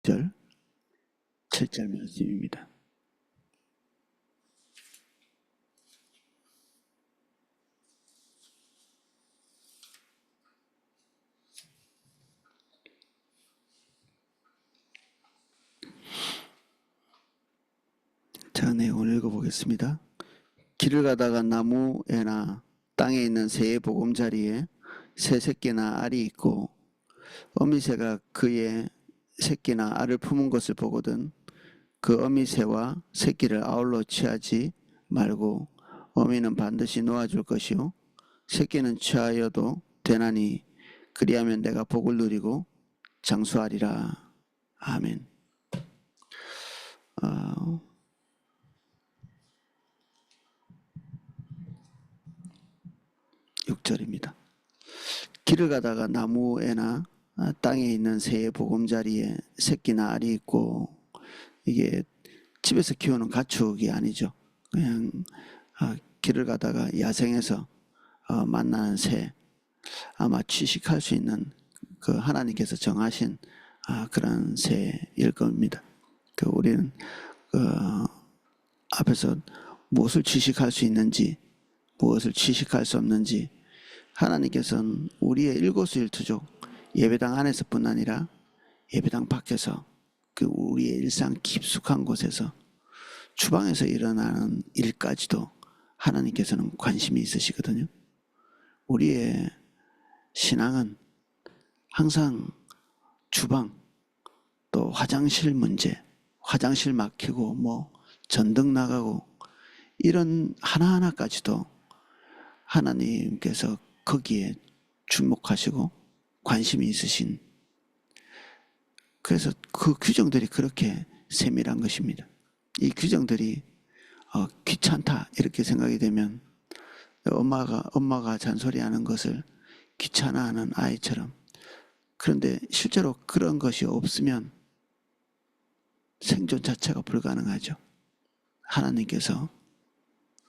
6절, 7절 말씀입니다. 자, 내용을 읽어보겠습니다. 길을 가다가 나무에나 땅에 있는 새의 보금자리에 새 새끼나 알이 있고 어미새가 그의 새끼나 알을 품은 것을 보거든 그 어미새와 새끼를 아울러 취하지 말고 어미는 반드시 놓아줄 것이요 새끼는 취하여도 되나니 그리하면 내가 복을 누리고 장수하리라. 아멘. 6절입니다. 길을 가다가 나무에나 땅에 있는 새의 보금자리에 새끼나 알이 있고, 이게 집에서 키우는 가축이 아니죠. 그냥 길을 가다가 야생에서 만나는 새, 아마 취식할 수 있는 그 하나님께서 정하신 그런 새일 겁니다. 우리는 앞에서 무엇을 취식할 수 있는지, 무엇을 취식할 수 없는지, 하나님께서는 우리의 일거수일투족, 예배당 안에서뿐 아니라 예배당 밖에서 그 우리의 일상 깊숙한 곳에서 주방에서 일어나는 일까지도 하나님께서는 관심이 있으시거든요. 우리의 신앙은 항상 주방, 또 화장실 문제, 화장실 막히고 뭐 전등 나가고 이런 하나하나까지도 하나님께서 거기에 주목하시고 관심이 있으신, 그래서 그 규정들이 그렇게 세밀한 것입니다. 이 규정들이 귀찮다 이렇게 생각이 되면 엄마가 잔소리하는 것을 귀찮아하는 아이처럼, 그런데 실제로 그런 것이 없으면 생존 자체가 불가능하죠. 하나님께서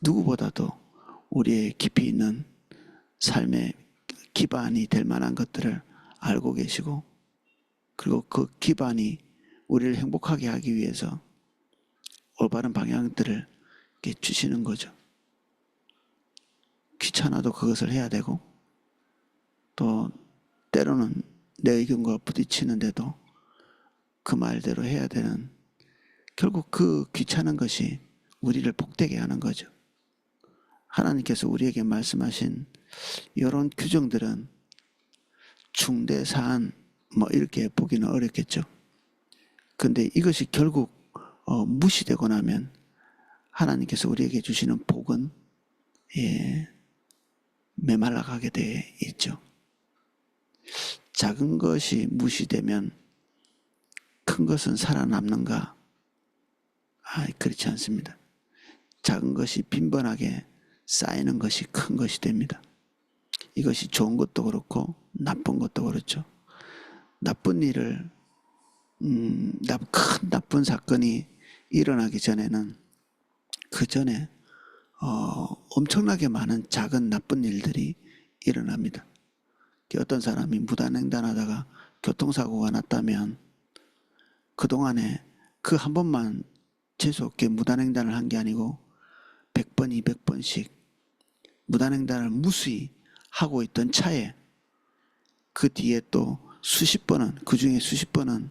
누구보다도 우리의 깊이 있는 삶의 기반이 될 만한 것들을 알고 계시고, 그리고 그 기반이 우리를 행복하게 하기 위해서 올바른 방향들을 주시는 거죠. 귀찮아도 그것을 해야 되고, 또 때로는 내 의견과 부딪히는데도 그 말대로 해야 되는, 결국 그 귀찮은 것이 우리를 복되게 하는 거죠. 하나님께서 우리에게 말씀하신 이런 규정들은 중대사안 뭐 이렇게 보기는 어렵겠죠. 근데 이것이 결국 무시되고 나면 하나님께서 우리에게 주시는 복은 메말라 가게 돼 있죠. 작은 것이 무시되면 큰 것은 살아남는가? 그렇지 않습니다. 작은 것이 빈번하게 쌓이는 것이 큰 것이 됩니다. 이것이 좋은 것도 그렇고 나쁜 것도 그렇죠. 나쁜 일을 큰 나쁜 사건이 일어나기 전에는 그 전에 엄청나게 많은 작은 나쁜 일들이 일어납니다. 어떤 사람이 무단횡단하다가 교통사고가 났다면 그동안에 그 한 번만 재수없게 무단횡단을 한 게 아니고 100번, 200번씩 무단횡단을 무수히 하고 있던 차에 그 뒤에 또 수십 번은, 그 중에 수십 번은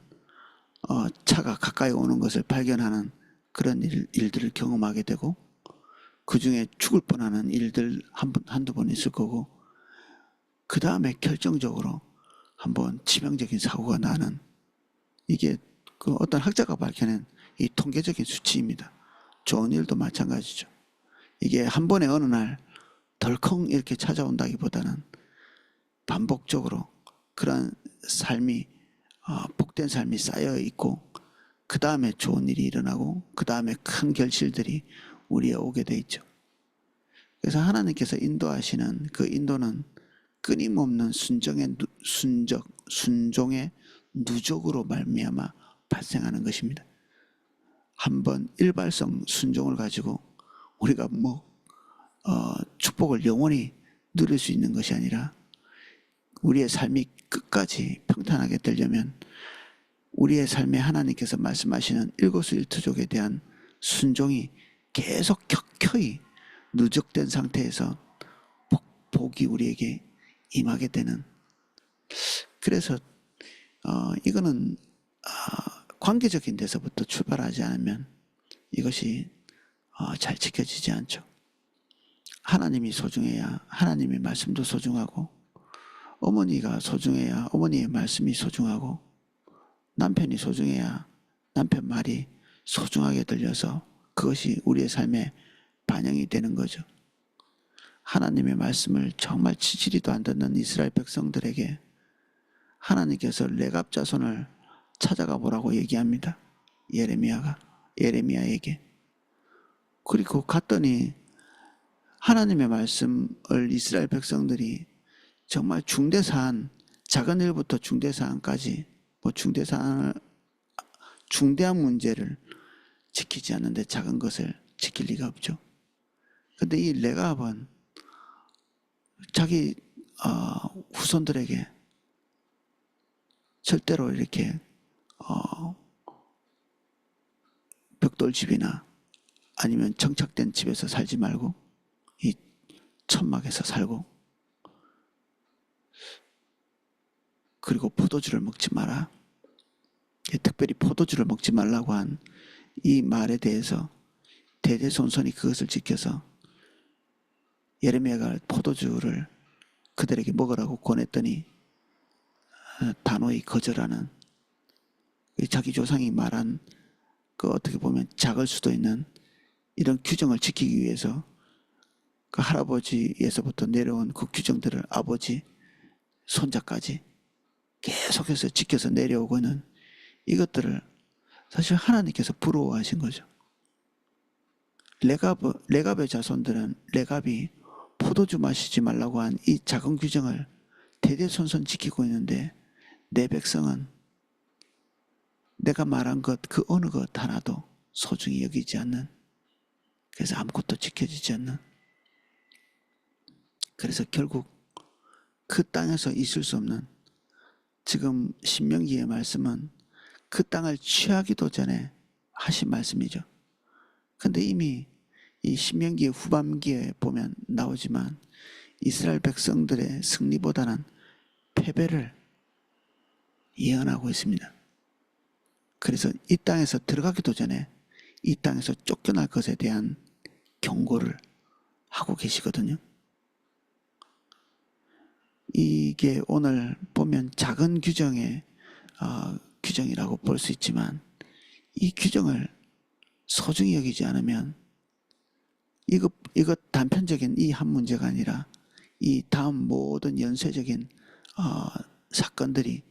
차가 가까이 오는 것을 발견하는 그런 일들을 경험하게 되고, 그 중에 죽을 뻔하는 일들 한두 번 있을 거고, 그 다음에 결정적으로 한번 치명적인 사고가 나는, 이게 그 어떤 학자가 밝혀낸 이 통계적인 수치입니다. 좋은 일도 마찬가지죠. 이게 한 번에 어느 날 덜컹 이렇게 찾아온다기보다는 반복적으로 그런 삶이 복된 삶이 쌓여 있고, 그 다음에 좋은 일이 일어나고, 그 다음에 큰 결실들이 우리에 오게 돼 있죠. 그래서 하나님께서 인도하시는 그 인도는 끊임없는 순종의 누적으로 말미암아 발생하는 것입니다. 한번 일발성 순종을 가지고 우리가 축복을 영원히 누릴 수 있는 것이 아니라, 우리의 삶이 끝까지 평탄하게 되려면 우리의 삶에 하나님께서 말씀하시는 일거수일투족에 대한 순종이 계속 켜켜이 누적된 상태에서 복이 우리에게 임하게 되는, 그래서 이거는 관계적인 데서부터 출발하지 않으면 이것이 잘 지켜지지 않죠. 하나님이 소중해야 하나님의 말씀도 소중하고, 어머니가 소중해야 어머니의 말씀이 소중하고, 남편이 소중해야 남편 말이 소중하게 들려서 그것이 우리의 삶에 반영이 되는 거죠. 하나님의 말씀을 정말 치지리도 안 듣는 이스라엘 백성들에게 하나님께서 레갑 자손을 찾아가 보라고 얘기합니다. 예레미야에게. 그리고 갔더니 하나님의 말씀을 이스라엘 백성들이 정말 중대사안, 작은 일부터 중대사안까지 중대한 문제를 지키지 않는데 작은 것을 지킬 리가 없죠. 근데 이 레갑은 자기 후손들에게 절대로 이렇게 벽돌집이나 아니면 정착된 집에서 살지 말고 이 천막에서 살고, 그리고 포도주를 먹지 마라. 특별히 포도주를 먹지 말라고 한 이 말에 대해서 대대손손이 그것을 지켜서 예레미야가 포도주를 그들에게 먹으라고 권했더니 단호히 거절하는, 자기 조상이 말한 그 어떻게 보면 작을 수도 있는 이런 규정을 지키기 위해서 그 할아버지에서부터 내려온 그 규정들을 아버지, 손자까지 계속해서 지켜서 내려오고 있는 이것들을 사실 하나님께서 부러워하신 거죠. 레갑의 자손들은 레갑이 포도주 마시지 말라고 한 이 작은 규정을 대대손손 지키고 있는데, 내 백성은 내가 말한 것 그 어느 것 하나도 소중히 여기지 않는, 그래서 아무것도 지켜지지 않는, 그래서 결국 그 땅에서 있을 수 없는, 지금 신명기의 말씀은 그 땅을 취하기도 전에 하신 말씀이죠. 근데 이미 이 신명기의 후반기에 보면 나오지만 이스라엘 백성들의 승리보다는 패배를 예언하고 있습니다. 그래서 이 땅에서 들어가기도 전에 이 땅에서 쫓겨날 것에 대한 경고를 하고 계시거든요. 이게 오늘 보면 작은 규정의 규정이라고 볼 수 있지만, 이 규정을 소중히 여기지 않으면 이것 단편적인 이 한 문제가 아니라 이 다음 모든 연쇄적인 사건들이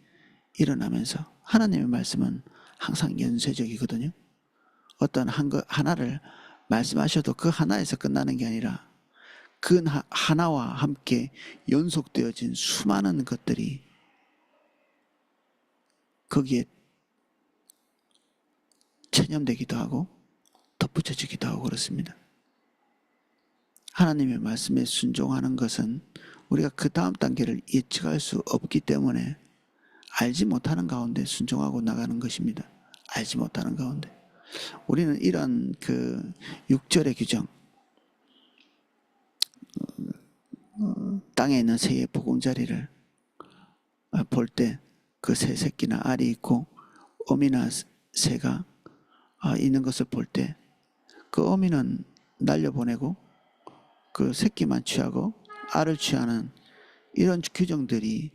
일어나면서, 하나님의 말씀은 항상 연쇄적이거든요. 어떤 하나를 말씀하셔도 그 하나에서 끝나는 게 아니라 그 하나와 함께 연속되어진 수많은 것들이 거기에 체념되기도 하고 덧붙여지기도 하고 그렇습니다. 하나님의 말씀에 순종하는 것은 우리가 그 다음 단계를 예측할 수 없기 때문에 알지 못하는 가운데 순종하고 나가는 것입니다. 알지 못하는 가운데. 우리는 이런 그 6절의 규정, 땅에 있는 새의 보금자리를 볼 때 그 새 새끼나 알이 있고 어미나 새가 있는 것을 볼 때 그 어미는 날려보내고 그 새끼만 취하고 알을 취하는 이런 규정들이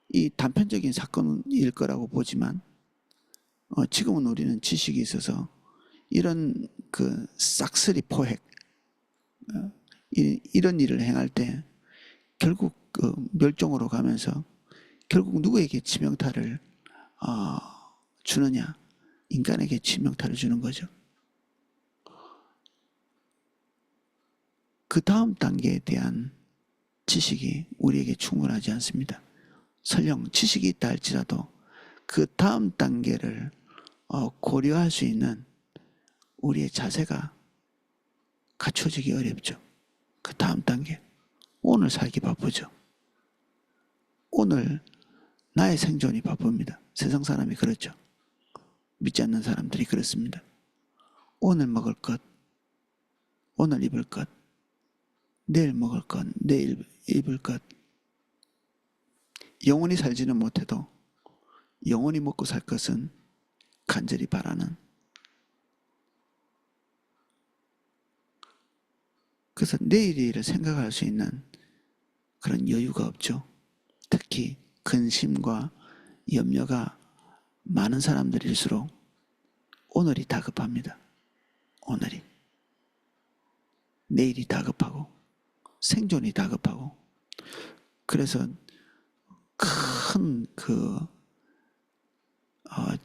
이 단편적인 사건일 거라고 보지만, 지금은 우리는 지식이 있어서 이런 그 싹쓸이 포획, 이런 일을 행할 때 결국 그 멸종으로 가면서 결국 누구에게 치명타를 주느냐? 인간에게 치명타를 주는 거죠. 그 다음 단계에 대한 지식이 우리에게 충분하지 않습니다. 설령 지식이 있다 할지라도 그 다음 단계를 고려할 수 있는 우리의 자세가 갖춰지기 어렵죠. 그 다음 단계. 오늘 살기 바쁘죠. 오늘 나의 생존이 바쁩니다. 세상 사람이 그렇죠. 믿지 않는 사람들이 그렇습니다. 오늘 먹을 것, 오늘 입을 것, 내일 먹을 것, 내일 입을 것. 영원히 살지는 못해도 영원히 먹고 살 것은 간절히 바라는. 그래서 내일을 생각할 수 있는 그런 여유가 없죠. 특히 근심과 염려가 많은 사람들일수록 오늘이 다급합니다. 오늘이. 내일이 다급하고 생존이 다급하고. 그래서 큰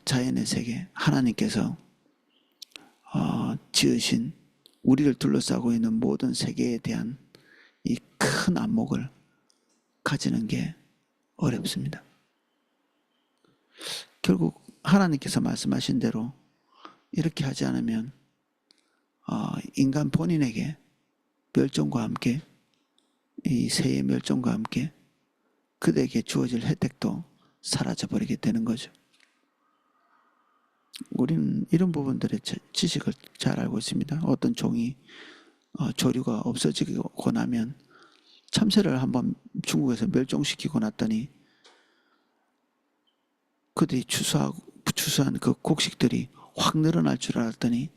자연의 세계, 하나님께서 지으신 우리를 둘러싸고 있는 모든 세계에 대한 이 큰 안목을 가지는 게 어렵습니다. 결국 하나님께서 말씀하신 대로 이렇게 하지 않으면 인간 본인에게 멸종과 함께, 이 새의 멸종과 함께 그들에게 주어질 혜택도 사라져버리게 되는 거죠. 우리는 이런 부분들의 지식을 잘 알고 있습니다. 어떤 종이 조류가 없어지고 나면, 참새를 한번 중국에서 멸종시키고 났더니 그들이 추수한 그 곡식들이 확 늘어날 줄 알았더니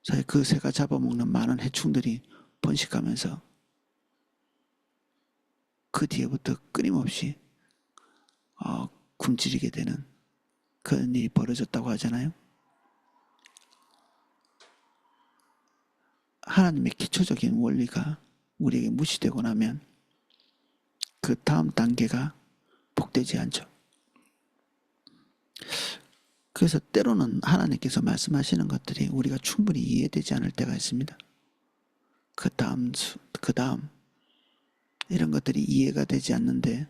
사실 그 새가 잡아먹는 많은 해충들이 번식하면서 그 뒤에부터 끊임없이 굶주리게 되는 그런 일이 벌어졌다고 하잖아요. 하나님의 기초적인 원리가 우리에게 무시되고 나면 그 다음 단계가 복되지 않죠. 그래서 때로는 하나님께서 말씀하시는 것들이 우리가 충분히 이해되지 않을 때가 있습니다. 그 다음 이런 것들이 이해가 되지 않는데,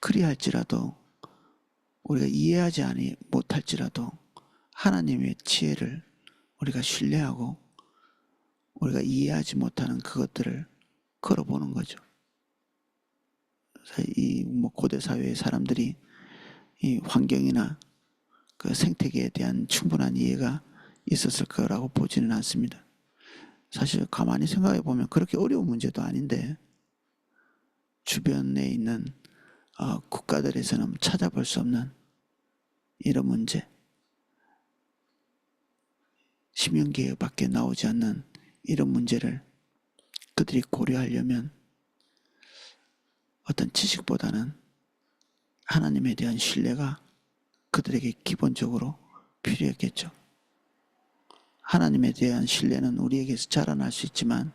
그리할지라도 우리가 이해하지 못할지라도 하나님의 지혜를 우리가 신뢰하고 우리가 이해하지 못하는 그것들을 걸어보는 거죠. 이 고대 사회의 사람들이 이 환경이나 그 생태계에 대한 충분한 이해가 있었을 거라고 보지는 않습니다. 사실 가만히 생각해 보면 그렇게 어려운 문제도 아닌데, 주변에 있는 국가들에서는 찾아볼 수 없는 이런 문제, 신명기에 밖에 나오지 않는 이런 문제를 그들이 고려하려면 어떤 지식보다는 하나님에 대한 신뢰가 그들에게 기본적으로 필요했겠죠. 하나님에 대한 신뢰는 우리에게서 자라날 수 있지만,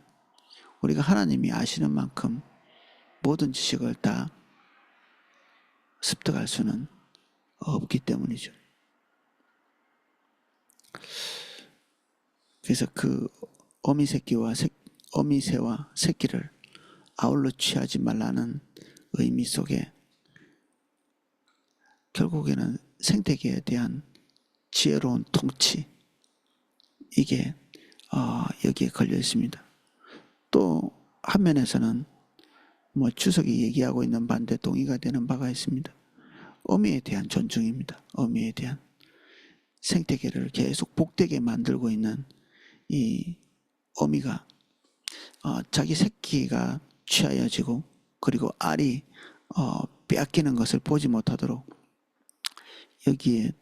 우리가 하나님이 아시는 만큼 모든 지식을 다 습득할 수는 없기 때문이죠. 그래서 그 어미새와 새끼를 아울러 취하지 말라는 의미 속에 결국에는 생태계에 대한 지혜로운 통치, 이게 여기에 걸려 있습니다. 또 한면에서는 주석이 얘기하고 있는 반대 동의가 되는 바가 있습니다. 어미에 대한 존중입니다. 어미에 대한 생태계를 계속 복되게 만들고 있는 이 어미가 자기 새끼가 취하여지고 그리고 알이 빼앗기는 것을 보지 못하도록 여기에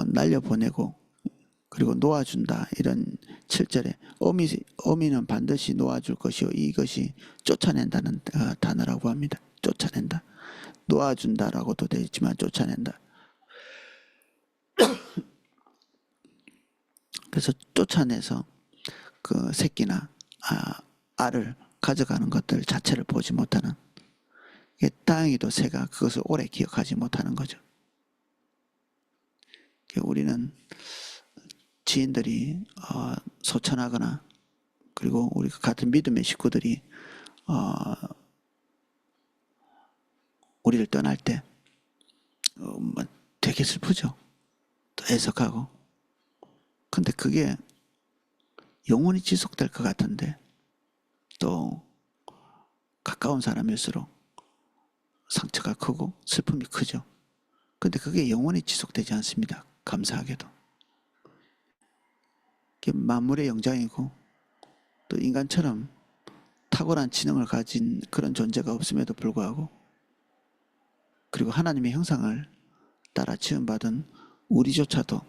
날려보내고 그리고 놓아준다, 이런 7절에 어미는 반드시 놓아줄 것이요 이것이 쫓아낸다는 단어라고 합니다. 쫓아낸다. 놓아준다라고도 되어 있지만 쫓아낸다. 그래서 쫓아내서 그 새끼나 알을 가져가는 것들 자체를 보지 못하는, 다행히도 새가 그것을 오래 기억하지 못하는 거죠. 우리는 지인들이 소천하거나 그리고 우리 같은 믿음의 식구들이 우리를 떠날 때 되게 슬프죠. 또 애석하고. 근데 그게 영원히 지속될 것 같은데, 또 가까운 사람일수록 상처가 크고 슬픔이 크죠. 근데 그게 영원히 지속되지 않습니다. 감사하게도. 그게 만물의 영장이고 또 인간처럼 탁월한 지능을 가진 그런 존재가 없음에도 불구하고, 그리고 하나님의 형상을 따라 지음받은 우리조차도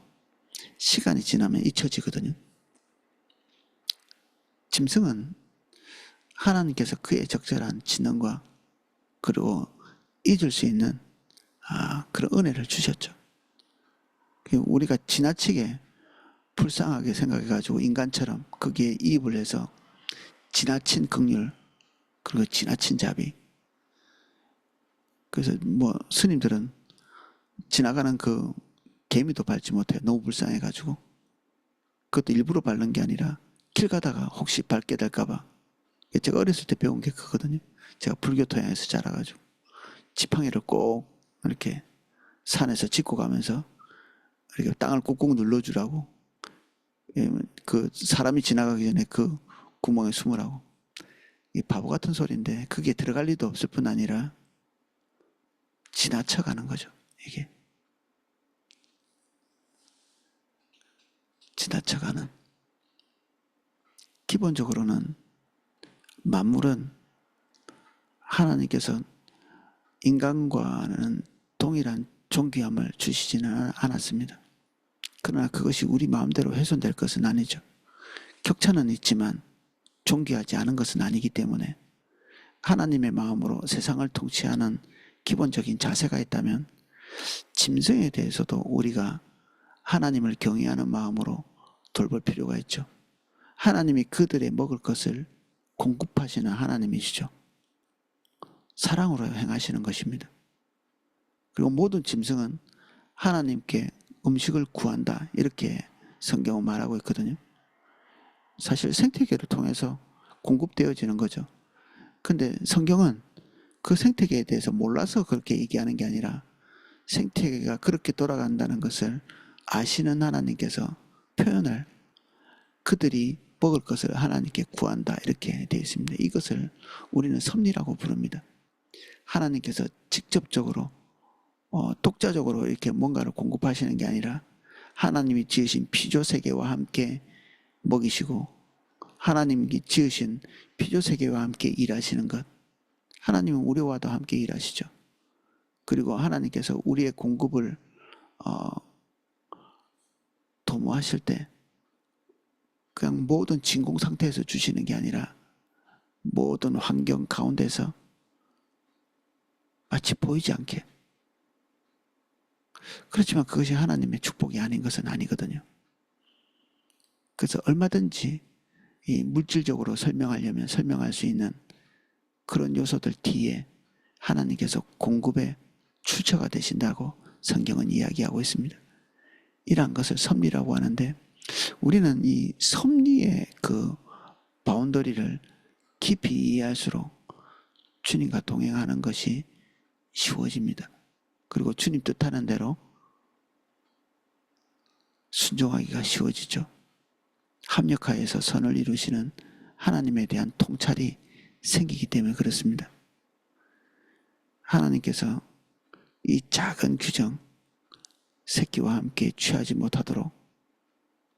시간이 지나면 잊혀지거든요. 짐승은 하나님께서 그의 적절한 지능과 그리고 잊을 수 있는 그런 은혜를 주셨죠. 우리가 지나치게 불쌍하게 생각해가지고 인간처럼 거기에 이입을 해서 지나친 긍휼 그리고 지나친 자비. 그래서 뭐 스님들은 지나가는 그 개미도 밟지 못해요. 너무 불쌍해가지고. 그것도 일부러 밟는 게 아니라 길 가다가 혹시 밟게 될까봐. 제가 어렸을 때 배운 게 그거거든요. 제가 불교 토양에서 자라가지고 지팡이를 꼭 이렇게 산에서 짚고 가면서 이렇게 땅을 꾹꾹 눌러주라고, 그 사람이 지나가기 전에 그 구멍에 숨으라고. 이 바보 같은 소리인데 그게 들어갈 리도 없을 뿐 아니라 지나쳐가는 거죠. 이게 지나쳐가는. 기본적으로는 만물은 하나님께서 인간과는 동일한 존귀함을 주시지는 않았습니다. 그러나 그것이 우리 마음대로 훼손될 것은 아니죠. 격차는 있지만 존귀하지 않은 것은 아니기 때문에 하나님의 마음으로 세상을 통치하는 기본적인 자세가 있다면 짐승에 대해서도 우리가 하나님을 경외하는 마음으로 돌볼 필요가 있죠. 하나님이 그들의 먹을 것을 공급하시는 하나님이시죠. 사랑으로 행하시는 것입니다. 그리고 모든 짐승은 하나님께 음식을 구한다, 이렇게 성경은 말하고 있거든요. 사실 생태계를 통해서 공급되어지는 거죠. 근데 성경은 그 생태계에 대해서 몰라서 그렇게 얘기하는 게 아니라 생태계가 그렇게 돌아간다는 것을 아시는 하나님께서 표현을, 그들이 먹을 것을 하나님께 구한다, 이렇게 되어 있습니다. 이것을 우리는 섭리라고 부릅니다. 하나님께서 직접적으로 독자적으로 이렇게 뭔가를 공급하시는 게 아니라 하나님이 지으신 피조세계와 함께 먹이시고 하나님이 지으신 피조세계와 함께 일하시는 것. 하나님은 우리와도 함께 일하시죠. 그리고 하나님께서 우리의 공급을 도모하실 때 그냥 모든 진공 상태에서 주시는 게 아니라 모든 환경 가운데서 마치 보이지 않게. 그렇지만 그것이 하나님의 축복이 아닌 것은 아니거든요. 그래서 얼마든지 이 물질적으로 설명하려면 설명할 수 있는 그런 요소들 뒤에 하나님께서 공급의 출처가 되신다고 성경은 이야기하고 있습니다. 이러한 것을 섭리라고 하는데, 우리는 이 섭리의 그 바운더리를 깊이 이해할수록 주님과 동행하는 것이 쉬워집니다. 그리고 주님 뜻하는 대로 순종하기가 쉬워지죠. 합력하여서 선을 이루시는 하나님에 대한 통찰이 생기기 때문에 그렇습니다. 하나님께서 이 작은 규정, 새끼와 함께 취하지 못하도록,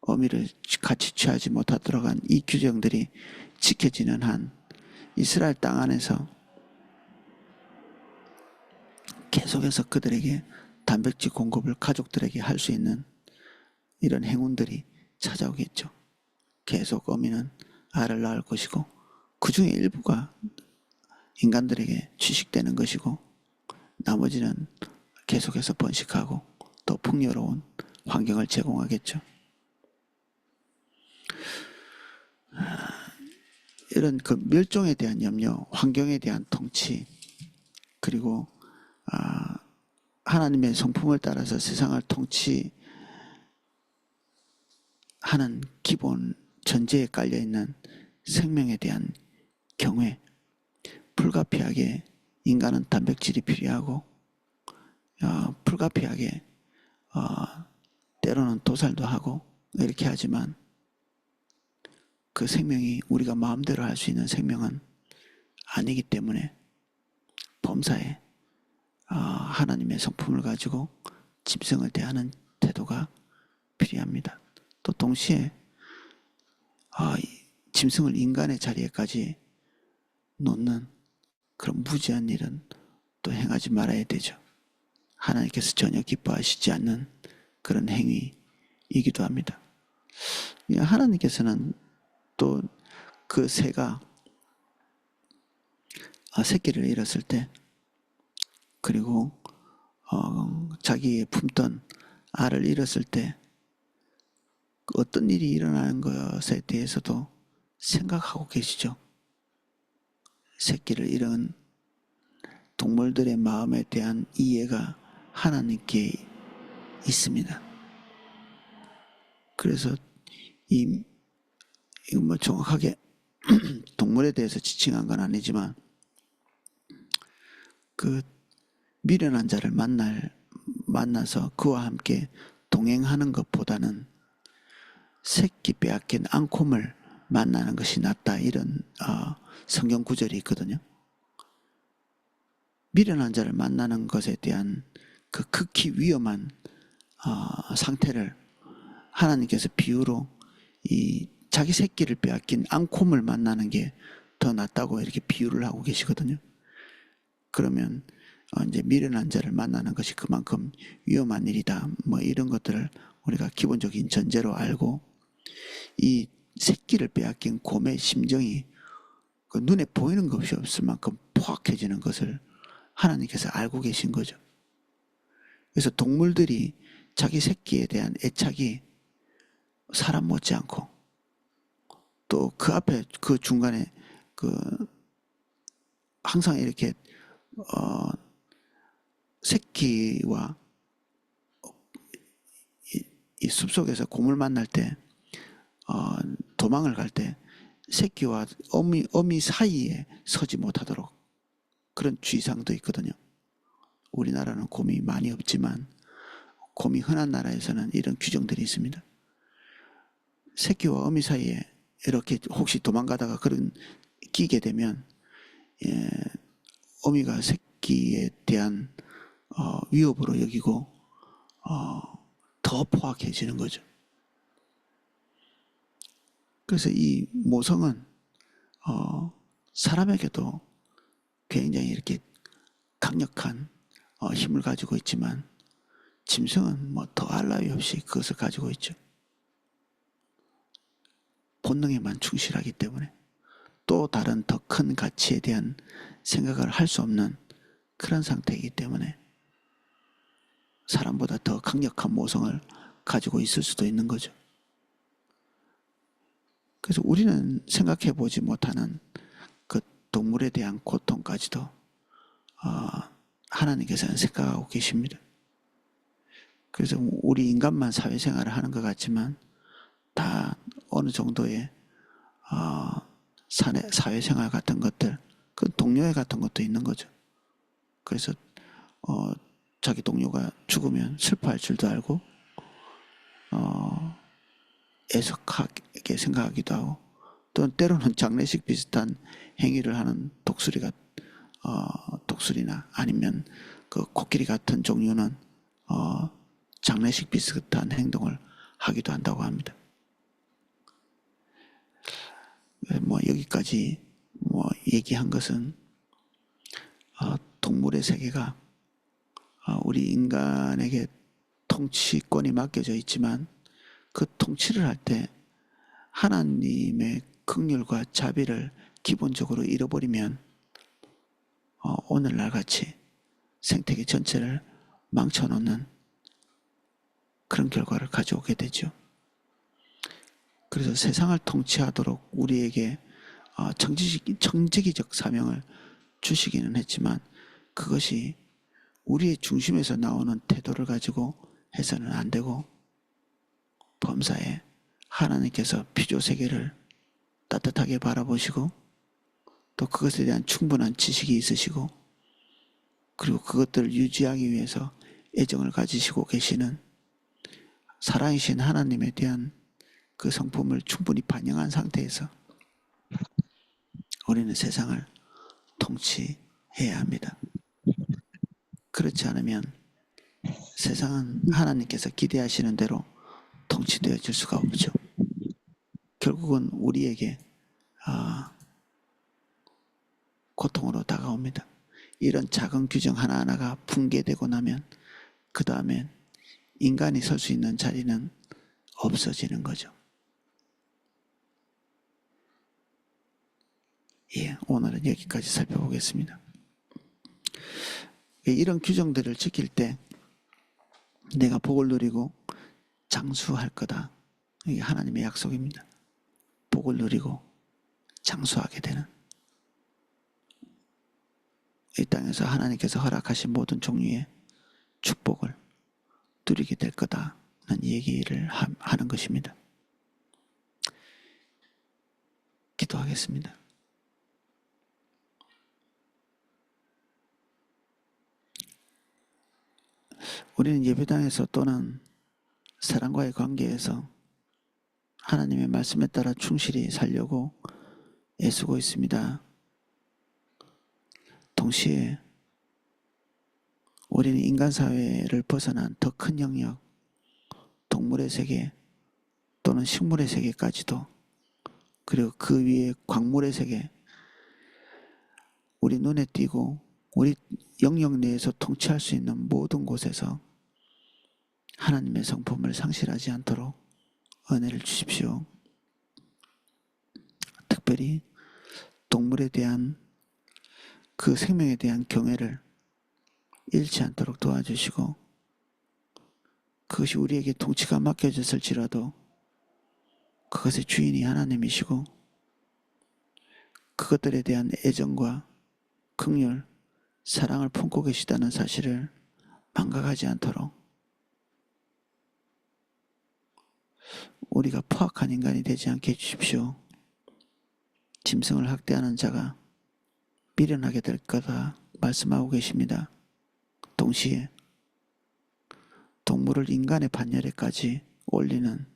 어미를 같이 취하지 못하도록 한 이 규정들이 지켜지는 한 이스라엘 땅 안에서 계속해서 그들에게 단백질 공급을 가족들에게 할 수 있는 이런 행운들이 찾아오겠죠. 계속 어미는 알을 낳을 것이고 그 중에 일부가 인간들에게 취식되는 것이고 나머지는 계속해서 번식하고 더 풍요로운 환경을 제공하겠죠. 이런 그 멸종에 대한 염려, 환경에 대한 통치, 그리고 하나님의 성품을 따라서 세상을 통치하는 기본 전제에 깔려있는 생명에 대한 경외. 불가피하게 인간은 단백질이 필요하고 불가피하게 때로는 도살도 하고 이렇게 하지만 그 생명이 우리가 마음대로 할 수 있는 생명은 아니기 때문에 범사에 하나님의 성품을 가지고 짐승을 대하는 태도가 필요합니다. 또 동시에 짐승을 인간의 자리에까지 놓는 그런 무지한 일은 또 행하지 말아야 되죠. 하나님께서 전혀 기뻐하시지 않는 그런 행위이기도 합니다. 하나님께서는 또 그 새가 새끼를 잃었을 때, 그리고 자기의 품던 알을 잃었을 때 어떤 일이 일어나는 것에 대해서도 생각하고 계시죠. 새끼를 잃은 동물들의 마음에 대한 이해가 하나님께 있습니다. 그래서 이거 뭐 정확하게 동물에 대해서 지칭한 건 아니지만 그 미련한 자를 만나서 그와 함께 동행하는 것보다는 새끼 빼앗긴 앙콤을 만나는 것이 낫다, 이런 성경 구절이 있거든요. 미련한 자를 만나는 것에 대한 그 극히 위험한 상태를 하나님께서 비유로 이 자기 새끼를 빼앗긴 앙콤을 만나는 게 더 낫다고 이렇게 비유를 하고 계시거든요. 그러면 이제 미련한 자를 만나는 것이 그만큼 위험한 일이다, 뭐 이런 것들을 우리가 기본적인 전제로 알고, 이 새끼를 빼앗긴 곰의 심정이 그 눈에 보이는 것이 없을 만큼 포악해지는 것을 하나님께서 알고 계신 거죠. 그래서 동물들이 자기 새끼에 대한 애착이 사람 못지않고, 또 그 앞에 그 중간에 그 항상 이렇게 새끼와 이 숲속에서 곰을 만날 때 도망을 갈 때 새끼와 어미 사이에 서지 못하도록 그런 주의사항도 있거든요. 우리나라는 곰이 많이 없지만 곰이 흔한 나라에서는 이런 규정들이 있습니다. 새끼와 어미 사이에 이렇게 혹시 도망가다가 그런 끼게 되면 어미가 새끼에 대한 위협으로 여기고 더 포악해지는 거죠. 그래서 이 모성은 사람에게도 굉장히 이렇게 강력한 힘을 가지고 있지만 짐승은 뭐 더할 나위 없이 그것을 가지고 있죠. 본능에만 충실하기 때문에 또 다른 더 큰 가치에 대한 생각을 할 수 없는 그런 상태이기 때문에 사람보다 더 강력한 모성을 가지고 있을 수도 있는 거죠. 그래서 우리는 생각해 보지 못하는 그 동물에 대한 고통까지도 하나님께서는 생각하고 계십니다. 그래서 우리 인간만 사회생활을 하는 것 같지만 다 어느 정도의 사회생활 같은 것들, 그 동료애 같은 것도 있는 거죠. 그래서 자기 동료가 죽으면 슬퍼할 줄도 알고 애석하게 생각하기도 하고, 또 때로는 장례식 비슷한 행위를 하는 독수리나 아니면 그 코끼리 같은 종류는 장례식 비슷한 행동을 하기도 한다고 합니다. 뭐 여기까지 뭐 얘기한 것은 동물의 세계가 우리 인간에게 통치권이 맡겨져 있지만 그 통치를 할 때 하나님의 긍휼과 자비를 기본적으로 잃어버리면 오늘날 같이 생태계 전체를 망쳐놓는 그런 결과를 가져오게 되죠. 그래서 세상을 통치하도록 우리에게 청지기적 사명을 주시기는 했지만 그것이 우리의 중심에서 나오는 태도를 가지고 해서는 안 되고, 범사에 하나님께서 피조세계를 따뜻하게 바라보시고 또 그것에 대한 충분한 지식이 있으시고 그리고 그것들을 유지하기 위해서 애정을 가지시고 계시는 살아계신 하나님에 대한 그 성품을 충분히 반영한 상태에서 우리는 세상을 통치해야 합니다. 그렇지 않으면 세상은 하나님께서 기대하시는 대로 통치되어질 수가 없죠. 결국은 우리에게 고통으로 다가옵니다. 이런 작은 규정 하나하나가 붕괴되고 나면 그 다음엔 인간이 설 수 있는 자리는 없어지는 거죠. 예, 오늘은 여기까지 살펴보겠습니다. 이런 규정들을 지킬 때 내가 복을 누리고 장수할 거다. 이게 하나님의 약속입니다. 복을 누리고 장수하게 되는, 이 땅에서 하나님께서 허락하신 모든 종류의 축복을 누리게 될 거다는 얘기를 하는 것입니다. 기도하겠습니다. 우리는 예배당에서 또는 사람과의 관계에서 하나님의 말씀에 따라 충실히 살려고 애쓰고 있습니다. 동시에 우리는 인간 사회를 벗어난 더 큰 영역, 동물의 세계 또는 식물의 세계까지도, 그리고 그 위에 광물의 세계, 우리 눈에 띄고 우리 영역 내에서 통치할 수 있는 모든 곳에서 하나님의 성품을 상실하지 않도록 은혜를 주십시오. 특별히 동물에 대한 그 생명에 대한 경외를 잃지 않도록 도와주시고, 그것이 우리에게 통치가 맡겨졌을지라도 그것의 주인이 하나님이시고 그것들에 대한 애정과 긍휼, 사랑을 품고 계시다는 사실을 망각하지 않도록 우리가 포악한 인간이 되지 않게 해주십시오. 짐승을 학대하는 자가 미련하게 될 거다 말씀하고 계십니다. 동시에 동물을 인간의 반열에까지 올리는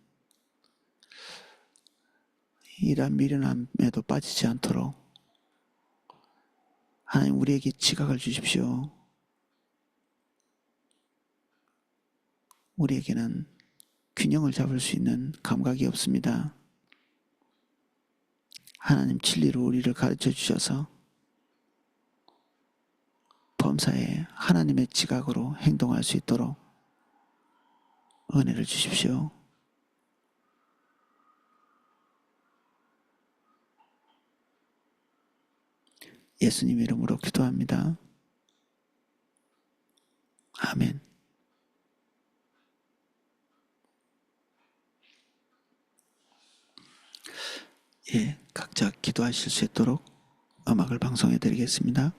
이러한 미련함에도 빠지지 않도록 하나님 우리에게 지각을 주십시오. 우리에게는 균형을 잡을 수 있는 감각이 없습니다. 하나님 진리로 우리를 가르쳐 주셔서 범사에 하나님의 지각으로 행동할 수 있도록 은혜를 주십시오. 예수님 이름으로 기도합니다. 아멘. 예, 각자 기도하실 수 있도록 음악을 방송해 드리겠습니다.